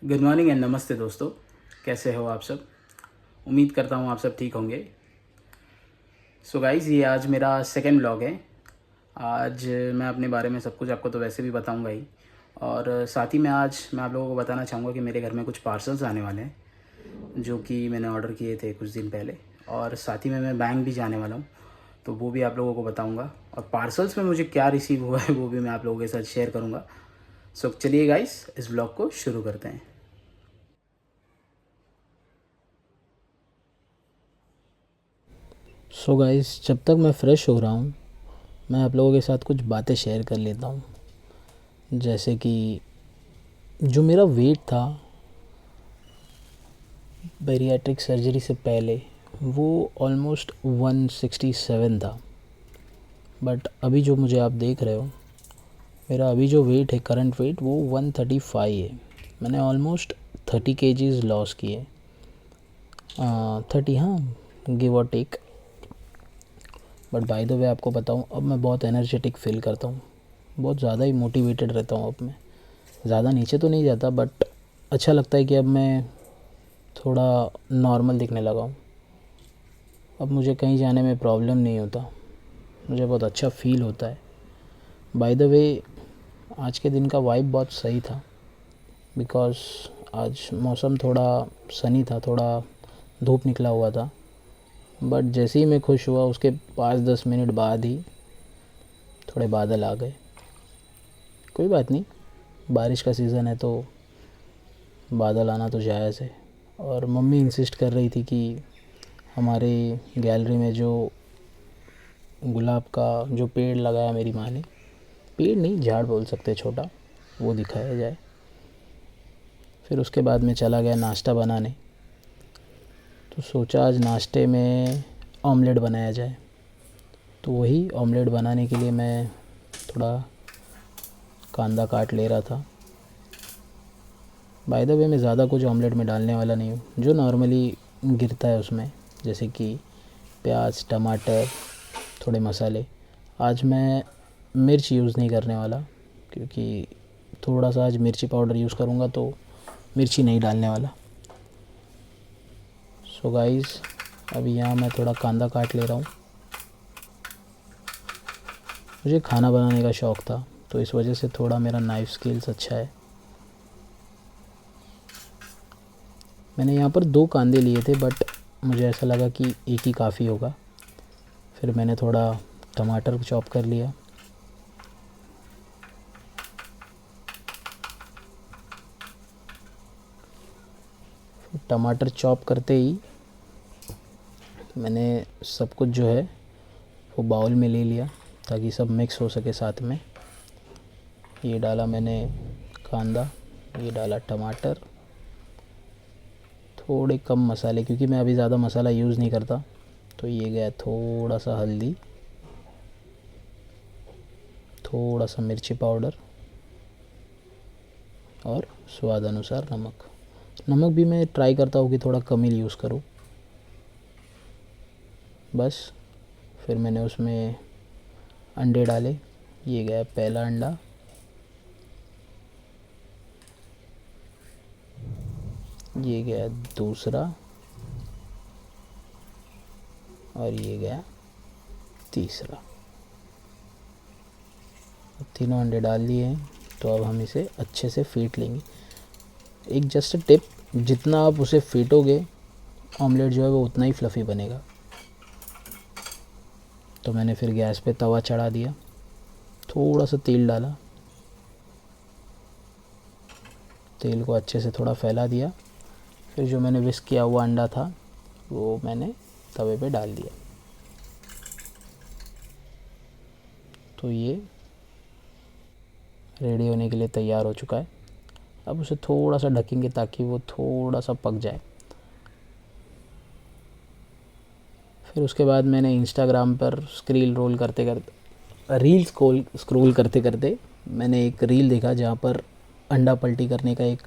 Good morning and नमस्ते दोस्तों। कैसे हो आप सब? उम्मीद करता हूँ आप सब ठीक होंगे। सो गाइज़, ये आज मेरा सेकंड व्लॉग है। आज मैं अपने बारे में सब कुछ आपको तो वैसे भी बताऊँगा ही, और साथ ही में आज मैं आप लोगों को बताना चाहूँगा कि मेरे घर में कुछ पार्सल्स आने वाले हैं जो कि मैंने ऑर्डर किए थे कुछ दिन पहले, और साथ ही में मैं बैंक भी जाने वाला हूँ, तो वो भी आप लोगों को बताऊँगा। और पार्सल्स में मुझे क्या रिसीव हुआ है वो भी मैं आप लोगों के साथ शेयर करूँगा। सो चलिए गाइस, इस व्लॉग को शुरू करते हैं। सो गाइस, जब तक मैं फ़्रेश हो रहा हूँ मैं आप लोगों के साथ कुछ बातें शेयर कर लेता हूँ। जैसे कि जो मेरा वेट था बैरियाट्रिक सर्जरी से पहले, वो ऑलमोस्ट 167 था। बट अभी जो मुझे आप देख रहे हो, मेरा अभी जो वेट है, करंट वेट, वो 135 है। मैंने ऑलमोस्ट 30 केजीज़ लॉस किए। 30, हाँ, गिव और take. But by the way आपको बताऊँ, अब मैं बहुत एनर्जेटिक फील करता हूँ, बहुत ज़्यादा ही मोटिवेटेड रहता हूँ। अब मैं ज़्यादा नीचे तो नहीं जाता, बट अच्छा लगता है कि अब मैं थोड़ा नॉर्मल दिखने लगा हूँ। अब मुझे कहीं जाने में प्रॉब्लम नहीं होता, मुझे बहुत अच्छा फ़ील होता है। बाय द वे, आज के दिन का वाइब बहुत सही था, बिकॉज़ आज मौसम थोड़ा सनी था, थोड़ा धूप निकला हुआ था। बट जैसे ही मैं खुश हुआ, उसके 5-10 मिनट बाद ही थोड़े बादल आ गए। कोई बात नहीं, बारिश का सीज़न है तो बादल आना तो जायज़ है। और मम्मी इंसिस्ट कर रही थी कि हमारे गैलरी में जो गुलाब का जो पेड़ लगाया मेरी माँ ने, पेड़ नहीं, झाड़ बोल सकते, छोटा, वो दिखाया जाए। फिर उसके बाद में चला गया नाश्ता बनाने, तो सोचा आज नाश्ते में ऑमलेट बनाया जाए। तो वही ऑमलेट बनाने के लिए मैं थोड़ा कांदा काट ले रहा था। बाय द वे, मैं ज़्यादा कुछ ऑमलेट में डालने वाला नहीं हूँ, जो नॉर्मली गिरता है उसमें, जैसे कि प्याज, टमाटर, थोड़े मसाले। आज मैं मिर्च यूज़ नहीं करने वाला, क्योंकि थोड़ा सा आज मिर्ची पाउडर यूज़ करूँगा तो मिर्ची नहीं डालने वाला। सो गाइस, अभी यहाँ मैं थोड़ा कांदा काट ले रहा हूँ। मुझे खाना बनाने का शौक़ था, तो इस वजह से थोड़ा मेरा नाइफ़ स्किल्स अच्छा है। मैंने यहाँ पर 2 कांदे लिए थे, बट मुझे ऐसा लगा कि एक ही काफ़ी होगा। फिर मैंने थोड़ा टमाटर चॉप कर लिया। टमाटर चॉप करते ही मैंने सब कुछ जो है वो बाउल में ले लिया, ताकि सब मिक्स हो सके साथ में। ये डाला मैंने कांदा, ये डाला टमाटर, थोड़े कम मसाले, क्योंकि मैं अभी ज़्यादा मसाला यूज़ नहीं करता। तो ये गया थोड़ा सा हल्दी, थोड़ा सा मिर्ची पाउडर, और स्वाद अनुसार नमक। नमक भी मैं ट्राई करता हूँ कि थोड़ा कम ही यूज़ करूँ। बस फिर मैंने उसमें अंडे डाले। ये गया पहला अंडा, ये गया दूसरा, और ये गया तीसरा। तीनों अंडे डाल दिए हैं, तो अब हम इसे अच्छे से फेंट लेंगे। एक जस्ट टिप, जितना आप उसे फेंटोगे ऑमलेट जो है वो उतना ही फ्लफ़ी बनेगा। तो मैंने फिर गैस पे तवा चढ़ा दिया, थोड़ा सा तेल डाला, तेल को अच्छे से थोड़ा फैला दिया। फिर जो मैंने विस्क किया हुआ अंडा था वो मैंने तवे पे डाल दिया। तो ये रेडी होने के लिए तैयार हो चुका है। अब उसे थोड़ा सा ढकेंगे ताकि वो थोड़ा सा पक जाए। फिर उसके बाद मैंने इंस्टाग्राम पर रील्स को स्क्रॉल करते करते मैंने एक रील देखा जहाँ पर अंडा पलटी करने का एक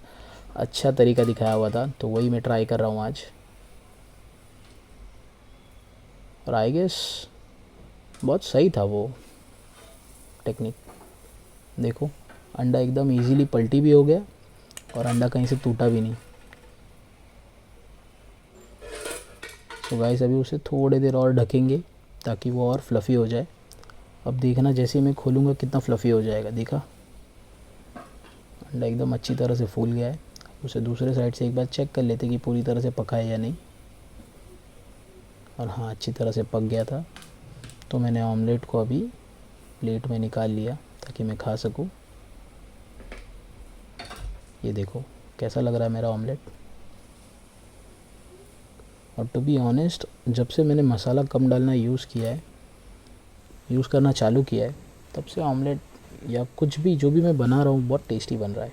अच्छा तरीका दिखाया हुआ था, तो वही मैं ट्राई कर रहा हूँ आज। और आई गेस बहुत सही था वो टेक्निक। देखो, अंडा एकदम इजीली पलटी भी हो गया, और अंडा कहीं से टूटा भी नहीं। तो गाइस अभी उसे थोड़ी देर और ढकेंगे ताकि वो और फ्लफ़ी हो जाए। अब देखना जैसे ही मैं खोलूँगा कितना फ्लफ़ी हो जाएगा। देखा, अंडा एकदम अच्छी तरह से फूल गया है। उसे दूसरे साइड से एक बार चेक कर लेते कि पूरी तरह से पका है या नहीं। और हाँ, अच्छी तरह से पक गया था। तो मैंने ऑमलेट को अभी प्लेट में निकाल लिया ताकि मैं खा सकूं। ये देखो कैसा लग रहा है मेरा ऑमलेट। और टू बी ऑनेस्ट, जब से मैंने मसाला कम डालना यूज़ करना चालू किया है, तब से ऑमलेट या कुछ भी जो भी मैं बना रहा हूँ बहुत टेस्टी बन रहा है।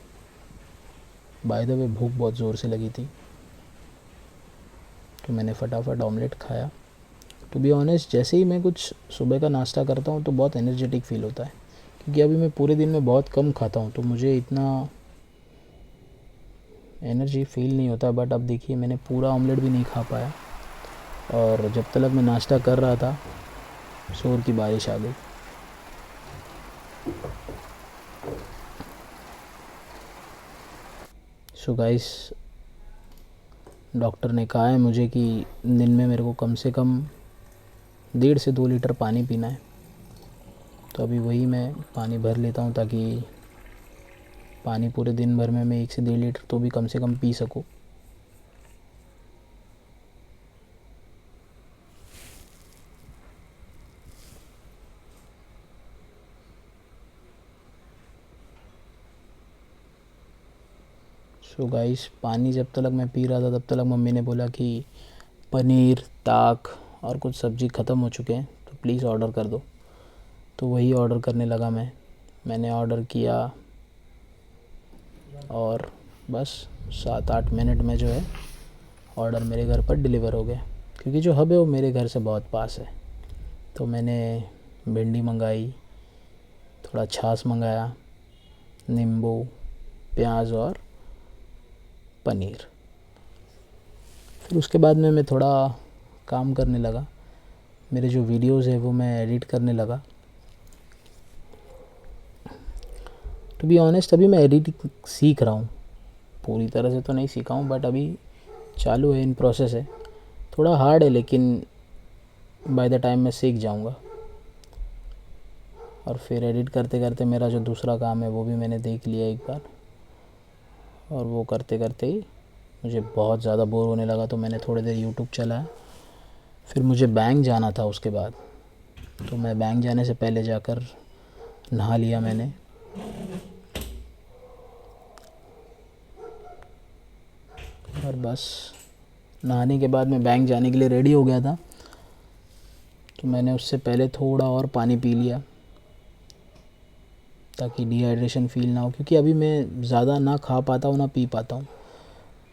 बाय द वे भूख बहुत ज़ोर से लगी थी तो मैंने फटाफट ऑमलेट खाया। टू बी ऑनेस्ट, जैसे ही मैं कुछ सुबह का नाश्ता करता हूँ तो बहुत एनर्जेटिक फ़ील होता है, क्योंकि अभी मैं पूरे दिन में बहुत कम खाता हूँ तो मुझे इतना एनर्जी फील नहीं होता। बट अब देखिए, मैंने पूरा ऑमलेट भी नहीं खा पाया और जब तक मैं नाश्ता कर रहा था शोर की बारिश आ गई। सो गाइस, डॉक्टर ने कहा है मुझे कि दिन में मेरे को कम से कम 1.5 से 2 लीटर पानी पीना है। तो अभी वही मैं पानी भर लेता हूँ ताकि पानी पूरे दिन भर में मैं 1 से 1.5 लीटर तो भी कम से कम पी सकूँ। सो गाइस, पानी जब तक मैं पी रहा था तब तक मम्मी ने बोला कि पनीर, ताक और कुछ सब्ज़ी ख़त्म हो चुके हैं तो प्लीज़ ऑर्डर कर दो। तो वही ऑर्डर करने लगा मैंने ऑर्डर किया और बस 7-8 मिनट में जो है ऑर्डर मेरे घर पर डिलीवर हो गया, क्योंकि जो हब है वो मेरे घर से बहुत पास है। तो मैंने भिंडी मंगाई, थोड़ा छाछ मंगाया, नींबू, प्याज और पनीर। फिर उसके बाद में मैं थोड़ा काम करने लगा। मेरे जो वीडियोज़ है वो मैं एडिट करने लगा। टू बी ऑनेस्ट, अभी मैं एडिटिंग सीख रहा हूँ, पूरी तरह से तो नहीं सीखा हूँ बट अभी चालू है, इन प्रोसेस है। थोड़ा हार्ड है लेकिन बाय द टाइम मैं सीख जाऊँगा। और फिर एडिट करते करते मेरा जो दूसरा काम है वो भी मैंने देख लिया एक बार, और वो करते करते ही मुझे बहुत ज़्यादा बोर होने लगा तो मैंने थोड़ी देर यूट्यूब चलाया। फिर मुझे बैंक जाना था उसके बाद, तो मैं बैंक जाने से पहले जाकर नहा लिया मैंने। और बस नहाने के बाद मैं बैंक जाने के लिए रेडी हो गया था, तो मैंने उससे पहले थोड़ा और पानी पी लिया ताकि डिहाइड्रेशन फ़ील ना हो, क्योंकि अभी मैं ज़्यादा ना खा पाता हूँ ना पी पाता हूँ।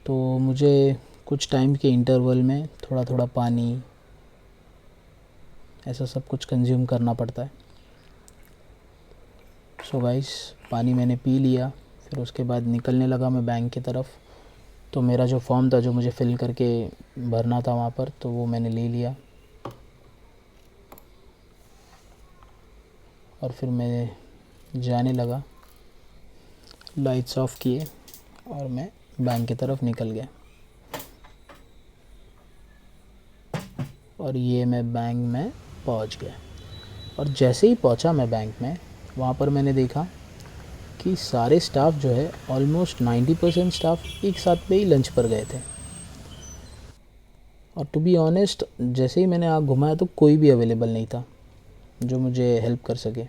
तो मुझे कुछ टाइम के इंटरवल में थोड़ा थोड़ा पानी, ऐसा सब कुछ कंज्यूम करना पड़ता है। सो गाइस, पानी मैंने पी लिया, फिर उसके बाद निकलने लगा मैं बैंक की तरफ। तो मेरा जो फॉर्म था जो मुझे फ़िल करके भरना था वहाँ पर, तो वो मैंने ले लिया और फिर मैं जाने लगा। लाइट्स ऑफ किए और मैं बैंक की तरफ निकल गया। और ये मैं बैंक में पहुंच गया। और जैसे ही पहुंचा मैं बैंक में, वहाँ पर मैंने देखा कि सारे स्टाफ जो है ऑलमोस्ट 90% स्टाफ एक साथ पे ही लंच पर गए थे। और टू बी ऑनेस्ट, जैसे ही मैंने आँख घुमाया तो कोई भी अवेलेबल नहीं था जो मुझे हेल्प कर सके।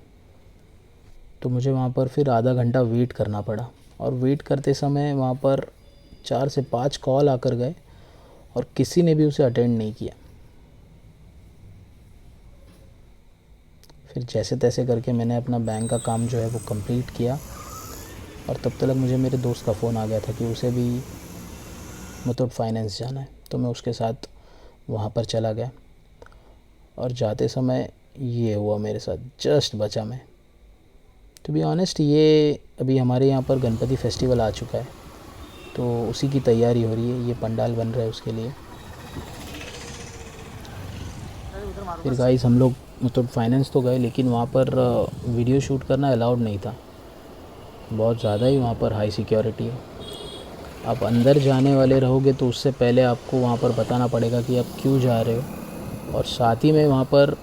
तो मुझे वहाँ पर फिर आधा घंटा वेट करना पड़ा, और वेट करते समय वहाँ पर 4 से 5 कॉल आकर गए और किसी ने भी उसे अटेंड नहीं किया। फिर जैसे तैसे करके मैंने अपना बैंक का काम जो है वो कंप्लीट किया, और तब तक मुझे मेरे दोस्त का फ़ोन आ गया था कि उसे भी मुथूट फाइनेंस जाना है। तो मैं उसके साथ वहाँ पर चला गया, और जाते समय ये हुआ मेरे साथ, जस्ट बचा मैं। टू बी ऑनेस्ट, ये अभी हमारे यहाँ पर गणपति फेस्टिवल आ चुका है तो उसी की तैयारी हो रही है, ये पंडाल बन रहा है उसके लिए। फिर गाइस हम लोग मुथूट फाइनेंस तो गए, लेकिन वहाँ पर वीडियो शूट करना अलाउड नहीं था, बहुत ज़्यादा ही वहाँ पर हाई सिक्योरिटी है। आप अंदर जाने वाले रहोगे तो उससे पहले आपको वहाँ पर बताना पड़ेगा कि आप क्यों जा रहे हो। और साथ ही में वहाँ पर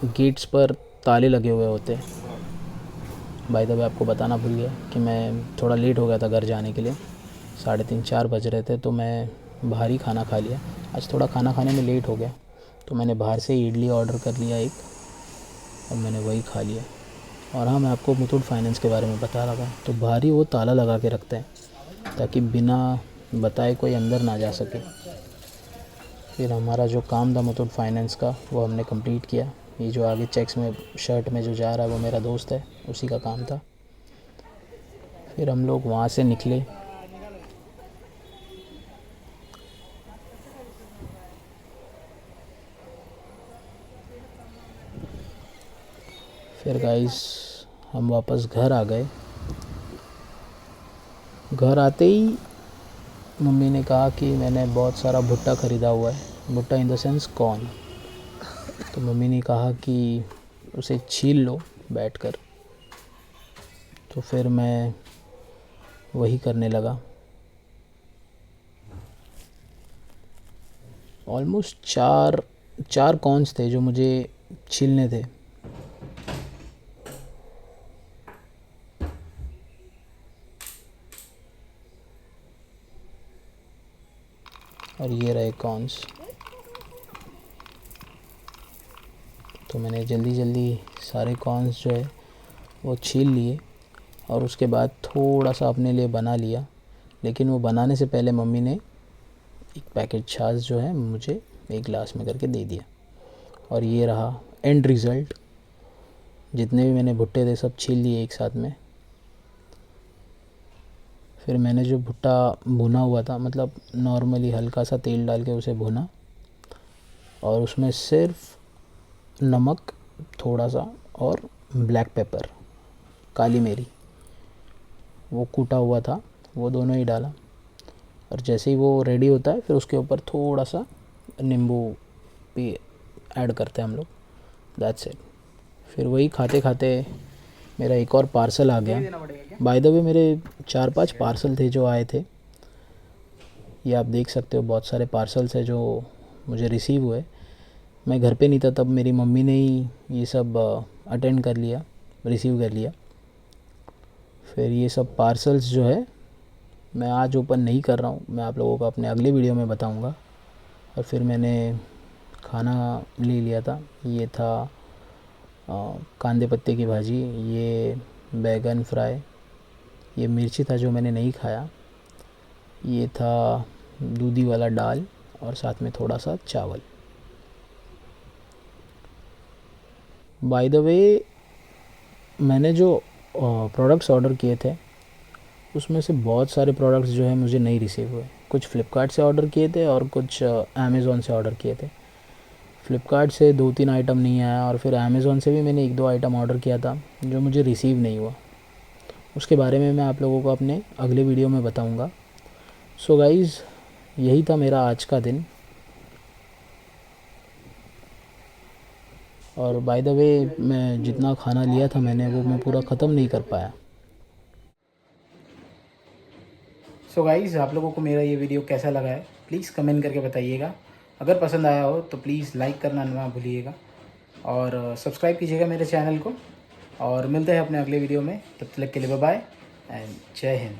गेट्स पर ताले लगे हुए होते हैं। बाय द वे आपको बताना भूल गया कि मैं थोड़ा लेट हो गया था घर जाने के लिए, 3:30-4 बज रहे थे, तो मैं बाहर ही खाना खा लिया। आज थोड़ा खाना खाने में लेट हो गया तो मैंने बाहर से इडली ऑर्डर कर लिया एक, और मैंने वही खा लिया। और हाँ, मैं आपको मुथूट फाइनेंस के बारे में बता रहा था, तो बाहर ही वो ताला लगा के रखते हैं ताकि बिना बताए कोई अंदर ना जा सके। फिर हमारा जो काम था मुथूट फाइनेंस का वो हमने कंप्लीट किया। ये जो आगे चेक्स में शर्ट में जो जा रहा है वो मेरा दोस्त है, उसी का काम था। फिर हम लोग वहाँ से निकले। फिर गाइस हम वापस घर आ गए। घर आते ही मम्मी ने कहा कि मैंने बहुत सारा भुट्टा ख़रीदा हुआ है। भुट्टा इन द सेंस कॉर्न। तो मम्मी ने कहा कि उसे छील लो बैठकर। तो फिर मैं वही करने लगा। ऑलमोस्ट चार कॉर्न्स थे जो मुझे छीलने थे। और ये रहे कॉर्न्स। तो मैंने जल्दी सारे कॉर्न्स जो है वो छील लिए और उसके बाद थोड़ा सा अपने लिए बना लिया। लेकिन वो बनाने से पहले मम्मी ने एक पैकेट छाछ जो है मुझे एक गिलास में करके दे दिया। और ये रहा एंड रिज़ल्ट। जितने भी मैंने भुट्टे थे सब छील लिए एक साथ में। फिर मैंने जो भुट्टा भुना हुआ था, मतलब नॉर्मली हल्का सा तेल डाल के उसे भुना, और उसमें सिर्फ नमक थोड़ा सा और ब्लैक पेपर, काली मिर्च, वो कूटा हुआ था, वो दोनों ही डाला। और जैसे ही वो रेडी होता है फिर उसके ऊपर थोड़ा सा नींबू भी ऐड करते हैं हम लोग। That's it. फिर वही खाते खाते मेरा एक और पार्सल आ गया। बाय द वे मेरे 4-5 पार्सल थे जो आए थे। ये आप देख सकते हो, बहुत सारे पार्सल्स हैं जो मुझे रिसीव हुए। मैं घर पे नहीं था तब, मेरी मम्मी ने ही ये सब अटेंड कर लिया, रिसीव कर लिया। फिर ये सब पार्सल्स जो है मैं आज ओपन नहीं कर रहा हूँ, मैं आप लोगों को अपने अगले वीडियो में बताऊँगा। और फिर मैंने खाना ले लिया था। ये था कांदे पत्ते की भाजी, ये बैगन फ्राई, ये मिर्ची था जो मैंने नहीं खाया, ये था दूधी वाला दाल और साथ में थोड़ा सा चावल। बाय द वे मैंने जो प्रोडक्ट्स ऑर्डर किए थे उसमें से बहुत सारे प्रोडक्ट्स जो है मुझे नहीं रिसीव हुए। कुछ फ़्लिपकार्ट से ऑर्डर किए थे और कुछ अमेज़ॉन से ऑर्डर किए थे। फ़्लिपकार्ट से 2-3 आइटम नहीं आया, और फिर अमेज़ॉन से भी मैंने 1-2 आइटम ऑर्डर किया था जो मुझे रिसीव नहीं हुआ। उसके बारे में मैं आप लोगों को अपने अगले वीडियो में बताऊंगा। सो गाइज़, यही था मेरा आज का दिन। और बाय द वे मैं जितना खाना लिया था मैंने, वो मैं पूरा ख़त्म नहीं कर पाया। सो गाइज़, आप लोगों को मेरा ये वीडियो कैसा लगा है प्लीज़ कमेंट करके बताइएगा। अगर पसंद आया हो तो प्लीज़ लाइक करना ना भूलिएगा और सब्सक्राइब कीजिएगा मेरे चैनल को। और मिलते हैं अपने अगले वीडियो में, तब तक के लिए बाय बाय एंड जय हिंद।